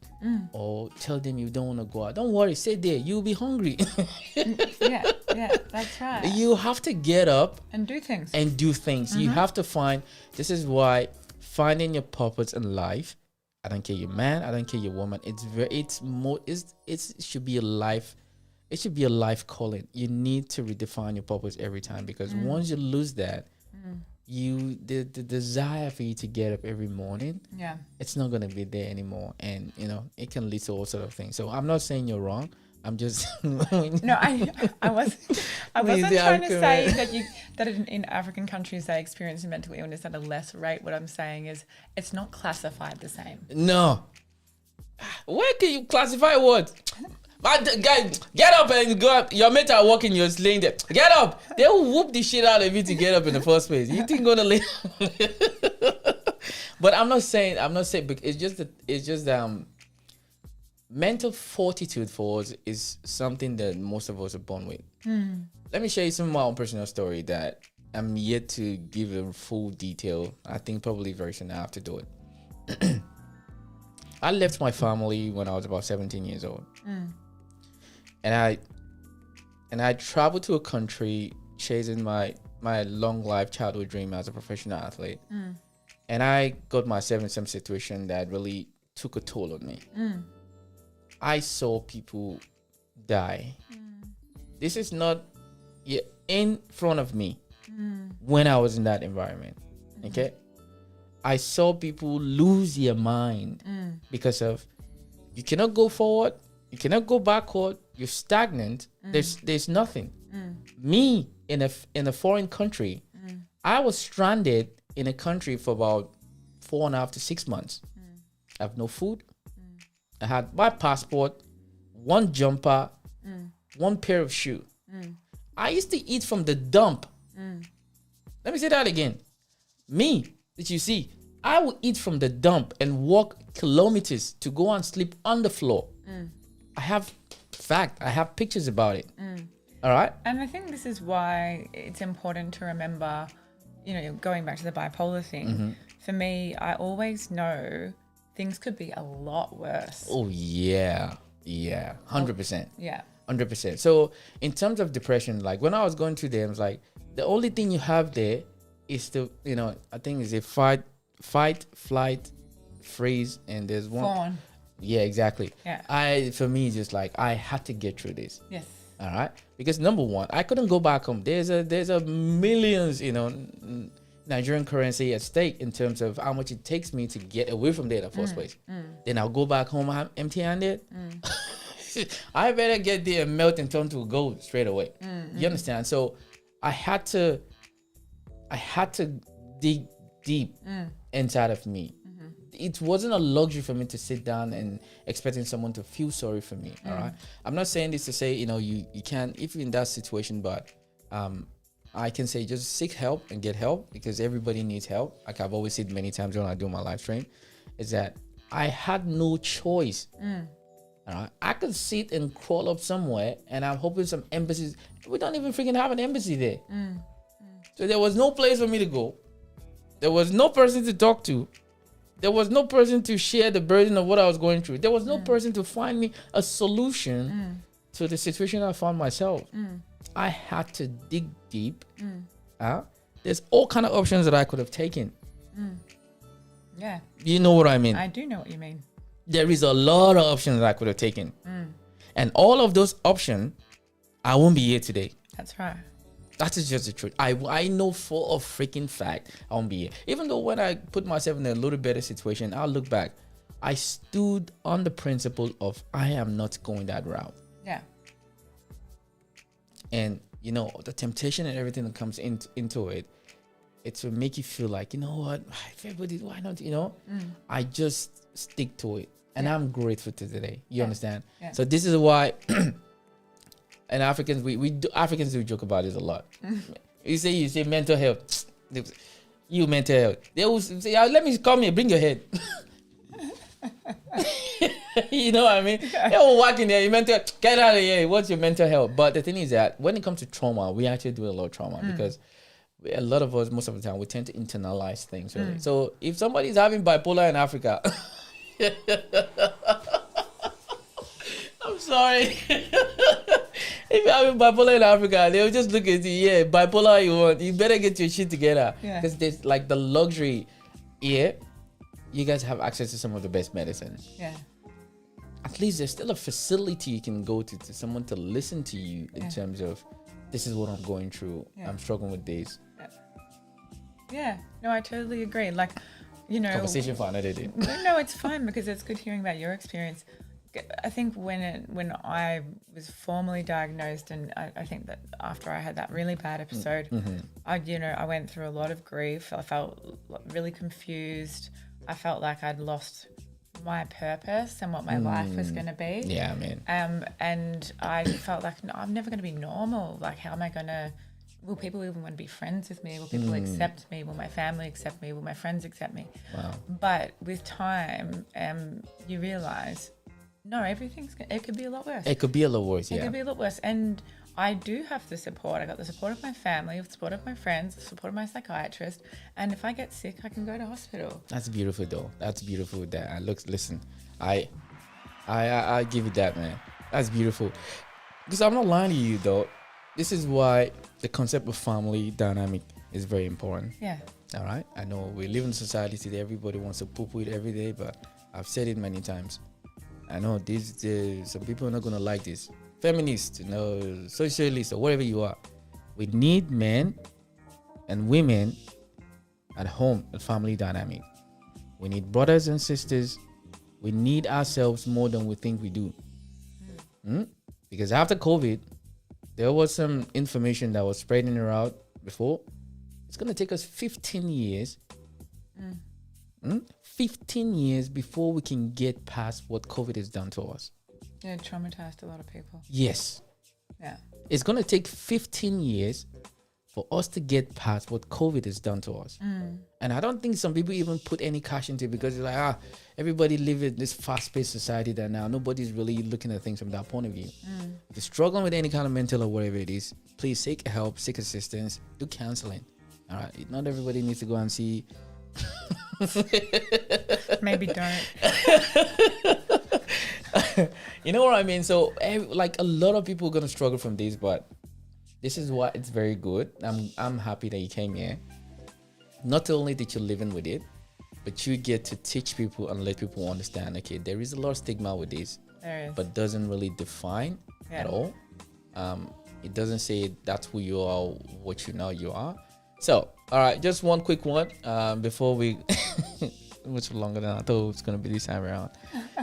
or tell them you don't want to go out. Don't worry, sit there. You'll be hungry. yeah, that's right. You have to get up and do things. You have to find. This is why finding your purpose in life. I don't care you're man. I don't care you're woman. It should be a life. It should be a life calling. You need to redefine your purpose every time, because once you lose that, the desire for you to get up every morning, it's not going to be there anymore, and it can lead to all sort of things. So I'm not saying you're wrong. I'm just no, I wasn't trying to say that in African countries they experience mental illness at a less rate. What I'm saying is it's not classified the same. No, where can you classify what? Guys, get up and go up. Your mates are walking, you're laying there. Get up. They will whoop the shit out of you to get up in the first place. You think gonna lay? But I'm not saying. It's just mental fortitude for us is something that most of us are born with. Let me share you some of my own personal story that I'm yet to give a full detail. I think probably very soon I have to do it. I left my family when I was about 17 years old. And I traveled to a country chasing my long life childhood dream as a professional athlete. And I got myself in some situation that really took a toll on me. I saw people die. This is not in front of me when I was in that environment. Okay? I saw people lose their mind because of you cannot go forward, you cannot go backward, you're stagnant. There's nothing. Me in a foreign country, I was stranded in a country for about 4.5 to 6 months. I have no food. I had my passport, one jumper, one pair of shoes. I used to eat from the dump. Let me say that again. Me, that you see, I would eat from the dump and walk kilometers to go and sleep on the floor. I have pictures about it. All right. And I think this is why it's important to remember, going back to the bipolar thing, for me, I always know things could be a lot worse. Oh, yeah. 100%. Yeah. 100%. So in terms of depression, like when I was going through them, it's like the only thing you have there is I think is a fight, flight, freeze, and there's one. Fawn. Yeah, exactly. Yeah. For me, just like I had to get through this. Yes. All right. Because number one, I couldn't go back home. There's a millions, Nigerian currency at stake in terms of how much it takes me to get away from there in the first place. Then I'll go back home empty-handed. I better get there and melt and turn to gold straight away. You understand? So I had to dig deep inside of me. It wasn't a luxury for me to sit down and expecting someone to feel sorry for me. All right. I'm not saying this to say, you can't, if you're in that situation, but I can say just seek help and get help, because everybody needs help. Like I've always said many times when I do my live stream, is that I had no choice. All right, I could sit and crawl up somewhere, and I'm hoping some embassies. We don't even freaking have an embassy there. So there was no place for me to go. There was no person to talk to. There was no person to share the burden of what I was going through. There was no person to find me a solution to the situation I found myself. I had to dig deep. There's all kind of options that I could have taken. Yeah. You know what I mean? I do know what you mean. There is a lot of options that I could have taken. And all of those options, I won't be here today. That's right. That is just the truth. I know for a freaking fact I won't be here. Even though when I put myself in a little better situation, I'll look back. I stood on the principle of I am not going that route. Yeah. And, you know, the temptation and everything that comes into it, it will make you feel like, you know what, if everybody, why not, you know? I just stick to it. And I'm grateful to today. You understand? Yeah. So this is why... And Africans, Africans do joke about this a lot. You say mental health. You mental health. They will say, let me come here, bring your head. You know what I mean? They will walk in there, you mental health, get out of here. What's your mental health? But the thing is that when it comes to trauma, we actually do a lot of trauma because a lot of us, most of the time, we tend to internalize things. Really. So if somebody's having bipolar in Africa, I'm sorry. If you're having bipolar in Africa, they'll just look at you, yeah, bipolar you want. You better get your shit together. Because there's like the luxury here. You guys have access to some of the best medicine. Yeah. At least there's still a facility you can go to someone to listen to you in terms of, this is what I'm going through. I'm struggling with this. Yeah. No, I totally agree. Like, you know. Conversation for another day. No, it's fine because it's good hearing about your experience. I think when I was formally diagnosed, and I think that after I had that really bad episode, I went through a lot of grief. I felt really confused. I felt like I'd lost my purpose and what my life was going to be. Yeah, man. And I felt like, no, I'm never going to be normal. Like, how am I going to? Will people even want to be friends with me? Will people accept me? Will my family accept me? Will my friends accept me? Wow. But with time, you realize. No, it could be a lot worse. It could be a lot worse, yeah. It could be a lot worse. And I do have the support. I got the support of my family, the support of my friends, the support of my psychiatrist. And if I get sick, I can go to hospital. That's beautiful, though. That's beautiful. That listen, I give you that, man. That's beautiful. Because I'm not lying to you, though. This is why the concept of family dynamic is very important. Yeah. All right? I know we live in a society today. Everybody wants to poo-poo it every day, but I've said it many times. I know some people are not going to like this. Feminists, socialists, or whatever you are. We need men and women at home, a family dynamic. We need brothers and sisters. We need ourselves more than we think we do. Because after COVID, there was some information that was spreading around before. It's going to take us 15 years 15 years before we can get past what COVID has done to us. Yeah, it traumatized a lot of people. Yes. Yeah. It's going to take 15 years for us to get past what COVID has done to us. And I don't think some people even put any cash into it because they're like, everybody live in this fast-paced society that now nobody's really looking at things from that point of view. If you're struggling with any kind of mental or whatever it is, please seek help, seek assistance, do counseling. All right. Not everybody needs to go and see... Maybe don't. You know what I mean? So like a lot of people are gonna struggle from this, but this is why it's very good. I'm happy that you came here. Not only that you're living with it, but you get to teach people and let people understand, okay, there is a lot of stigma with this, there is, but doesn't really define at all. It doesn't say that's who you are, what you know you are. So, all right, just one quick one before we much longer than I thought it was going to be this time around.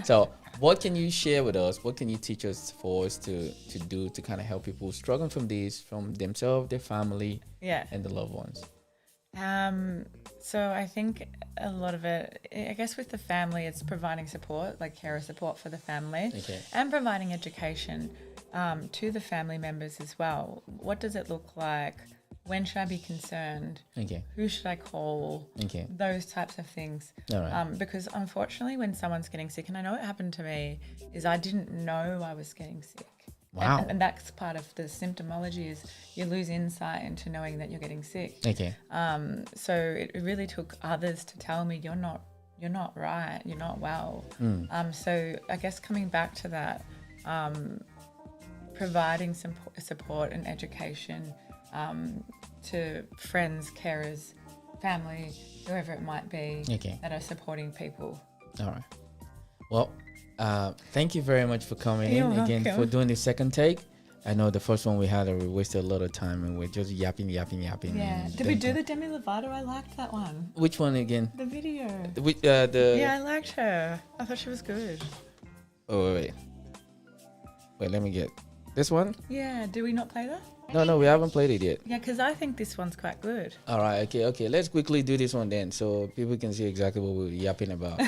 So, what can you share with us? What can you teach us for us to do to kind of help people struggling from this, from themselves, their family, and the loved ones? So I think a lot of it, I guess with the family, it's providing support, like carer support for the family, and providing education to the family members as well. What does it look like when should I be concerned? Okay. Who should I call? Okay. Those types of things. All right. Because unfortunately, when someone's getting sick, and I know it happened to me, is I didn't know I was getting sick. Wow. And that's part of the symptomology is you lose insight into knowing that you're getting sick. Okay. So it really took others to tell me you're not right, you're not well. So I guess coming back to that, providing some support and education to friends, carers, family, whoever it might be, that are supporting people. All right. Well, thank you very much for coming You're in again, welcome. for doing the second take. I know the first one we had, we wasted a lot of time and we're just yapping. Yeah. and Did we do the Demi Lovato? I liked that one. Which one again? The video. The Yeah, I liked her. I thought she was good. Oh, wait, let me get this one. Yeah, did we not play that? No, we haven't played it yet. Yeah, because I think this one's quite good. All right, okay. Let's quickly do this one then, so people can see exactly what we're yapping about.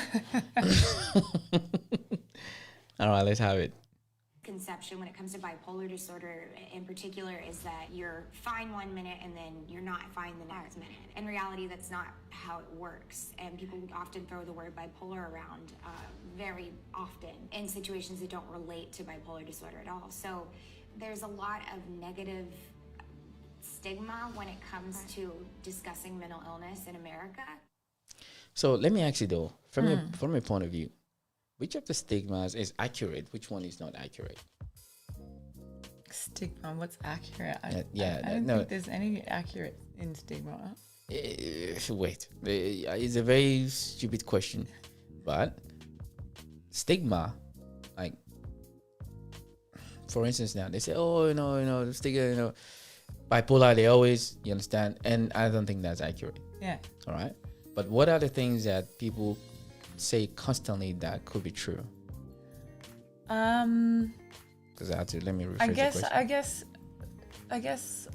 All right, let's have it. Conception when it comes to bipolar disorder in particular is that you're fine 1 minute and then you're not fine the next minute. In reality, that's not how it works, and people often throw the word bipolar around very often in situations that don't relate to bipolar disorder at all. So there's a lot of negative stigma when it comes to discussing mental illness in America. So let me ask you though, from your point of view, which of the stigmas is accurate? Which one is not accurate? Stigma, what's accurate? I no. don't think there's any accurate in stigma. Wait, it's a very stupid question, but stigma, like, for instance, now they say, the stigma, bipolar, they always, you understand, and I don't think that's accurate. Yeah. All right, but what are the things that people say constantly that could be true? Because I had to, let me rephrase the question. I guess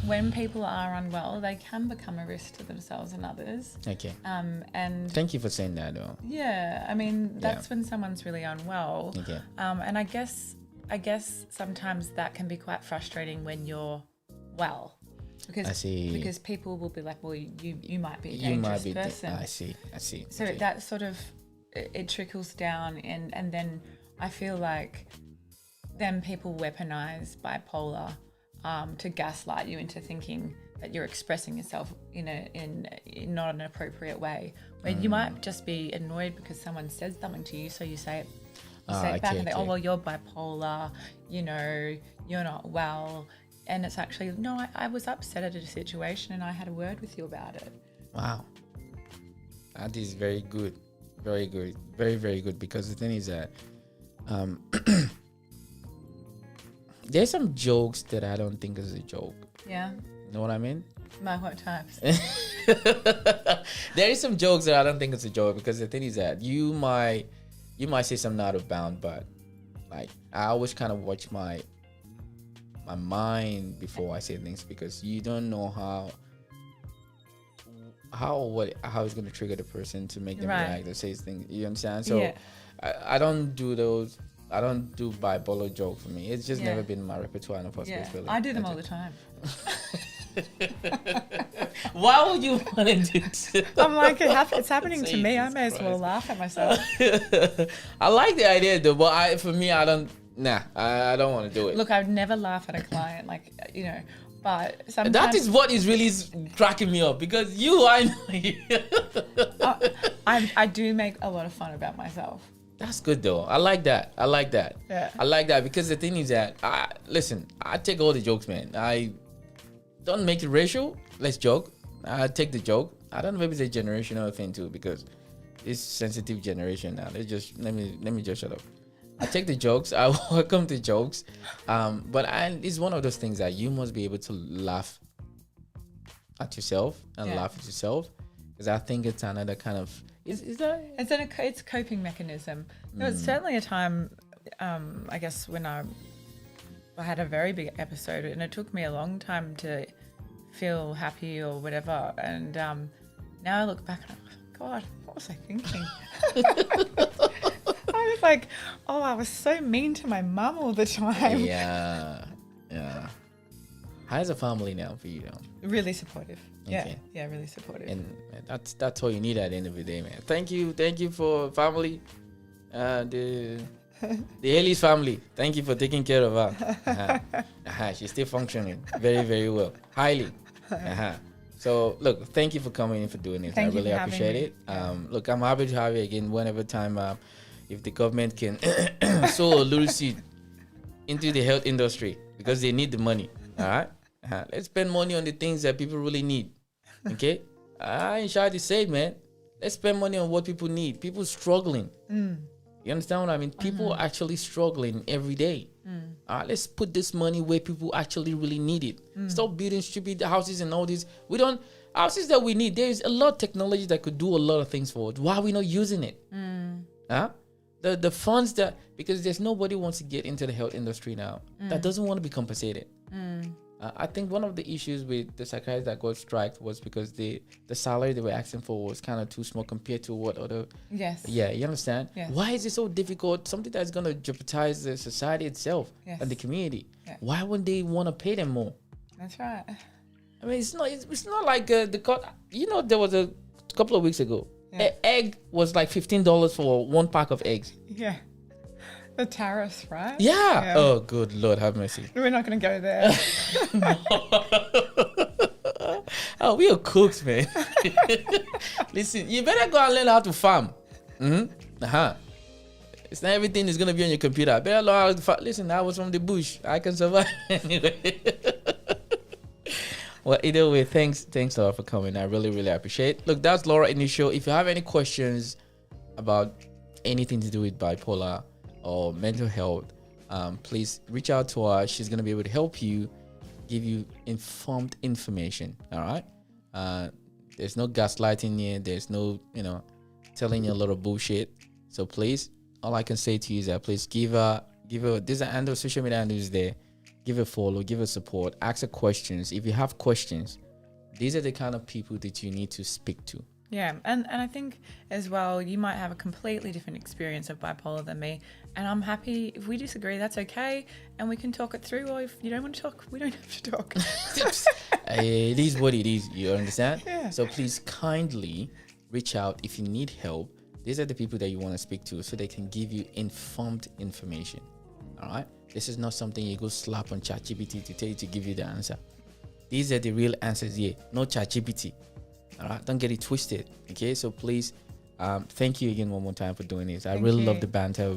when people are unwell, they can become a risk to themselves and others. Okay. And thank you for saying that though. yeah, I mean, that's when someone's really unwell. Okay. And I guess sometimes that can be quite frustrating when you're well. Because I see. Because people will be like, well, you might be a dangerous person. I see. So okay. that sort of, it trickles down, and then I feel like then people weaponize bipolar to gaslight you into thinking that you're expressing yourself in not an appropriate way. Where you might just be annoyed because someone says something to you, so you say it. You say it back and they, oh well, you're bipolar. You're not well. And it's actually, no, I was upset at a situation and I had a word with you about it. Wow. That is very good. Very good. Very, very good. Because the thing is that there's some jokes that I don't think is a joke. Yeah. You know what I mean? My what types? There is some jokes that I don't think it's a joke, because the thing is that you might say something out of bound, but like I always kind of watch my mind before I say things, because you don't know how it's going to trigger the person to make them react or say things. You understand? So I don't do those. I don't do bipolar joke for me. It's just never been in my repertoire in the first place. Really. I do them all the time. Why would you want to do that? I'm like, it's happening to me. I may as well laugh at myself. I like the idea though, but I don't want to do it. Look, I would never laugh at a client, but sometimes... That is what is really cracking me up, because I know you. I do make a lot of fun about myself. That's good though. I like that. Yeah. I like that, because the thing is that, I take all the jokes, man. I don't make it racial. Let's joke. I take the joke. I don't know, maybe it's a generational thing too, because it's sensitive generation now. Let me just shut up. I take the jokes. I welcome the jokes. But it's one of those things that you must be able to laugh at yourself and laugh at yourself, because I think it's another kind of... Is that... It's a coping mechanism. There was certainly a time, I guess, when I had a very big episode, and it took me a long time to feel happy or whatever. And now I look back and I'm like, God, what was I thinking? I was like, I was so mean to my mum all the time. Yeah. How's the family now for you now? Really supportive. Okay. Yeah, really supportive. And that's all you need at the end of the day, man. Thank you for family. The Haley's family. Thank you for taking care of her. She's still functioning very, very well. Highly. So look, thank you for coming in for doing this. I really appreciate it. Look, I'm happy to have you again whenever time. If the government can sow a little seed into the health industry because they need the money. All right. Let's spend money on the things that people really need. Okay. I ain't shy to say, man. Let's spend money on what people need. People struggling. You understand what I mean? People actually struggling every day. Let's put this money where people actually really need it. Stop building stupid houses and all this. We don't houses that we need. There's a lot of technology that could do a lot of things for us. Why are we not using it? The funds that, because there's nobody wants to get into the health industry now that doesn't want to be compensated. I think one of the issues with the psychiatrists that got striked was because the salary they were asking for was kind of too small compared to what other. Yes. Yeah, you understand? Yes. Why is it so difficult? Something that's going to jeopardize the society itself and the community. Yes. Why wouldn't they want to pay them more? That's right. I mean, it's not like the cost. You know, there was a couple of weeks ago. An egg was like $15 for one pack of eggs. Yeah. The tariffs, right? Yeah. Oh, good Lord, have mercy. We're not going to go there. Oh, we are cooks, man. Listen, you better go and learn how to farm. It's not everything is going to be on your computer. Better learn how to farm. Listen, I was from the bush. I can survive anyway. Well, either way, thanks Laura for coming. I really, really appreciate it. Look, that's Laura in the show. If you have any questions about anything to do with bipolar or mental health, please reach out to her. She's going to be able to help you, give you informed information. All right. There's no gaslighting here. There's no, telling you a lot of bullshit. So please, all I can say to you is that please give her, there's an handle, social media handles there. Give a follow, give her support, ask her questions. If you have questions, these are the kind of people that you need to speak to. Yeah, and I think as well, you might have a completely different experience of bipolar than me. And I'm happy if we disagree, that's okay. And we can talk it through. Or if you don't want to talk, we don't have to talk. It is what it is, you understand? Yeah. So please kindly reach out if you need help. These are the people that you want to speak to so they can give you informed information. All right? This is not something you go slap on ChatGPT to tell you to give you the answer. These are the real answers here, not ChatGPT. All right, don't get it twisted. Okay, so please, thank you again one more time for doing this. I really love the banter.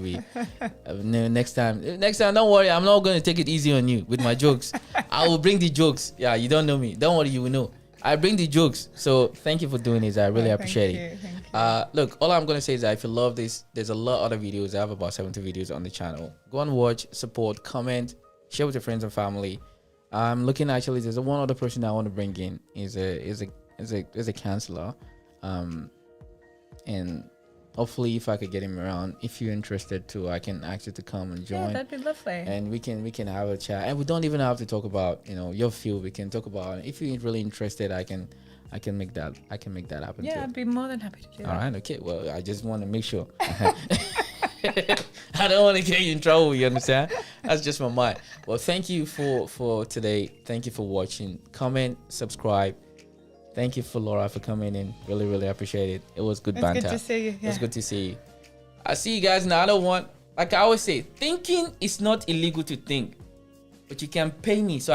Next time, don't worry. I'm not going to take it easy on you with my jokes. I will bring the jokes. Yeah, you don't know me. Don't worry, you will know. I bring the jokes. So thank you for doing this. I really appreciate it. Thank you. Look, all I'm going to say is that if you love this, there's a lot of other videos. I have about 70 videos on the channel. Go and watch, support, comment, share with your friends and family. I'm looking, actually, there's one other person that I want to bring in is a counselor. And hopefully if I could get him around, if you're interested too, I can ask you to come and join. Yeah, that'd be lovely. And we can have a chat. And we don't even have to talk about, your field. We can talk about, if you're really interested, I can make that happen too. Yeah, I'd be more than happy to do that. All right, okay. Well, I just want to make sure. I don't want to get you in trouble, you understand? That's just my mind. Well, thank you for today. Thank you for watching. Comment, subscribe. Thank you for Laura for coming in. Really, really appreciate it. It was good banter. It's good to see you. Yeah. It was good to see you. I see you guys in the other one. Like I always say, thinking is not illegal to think, but you can pay me. So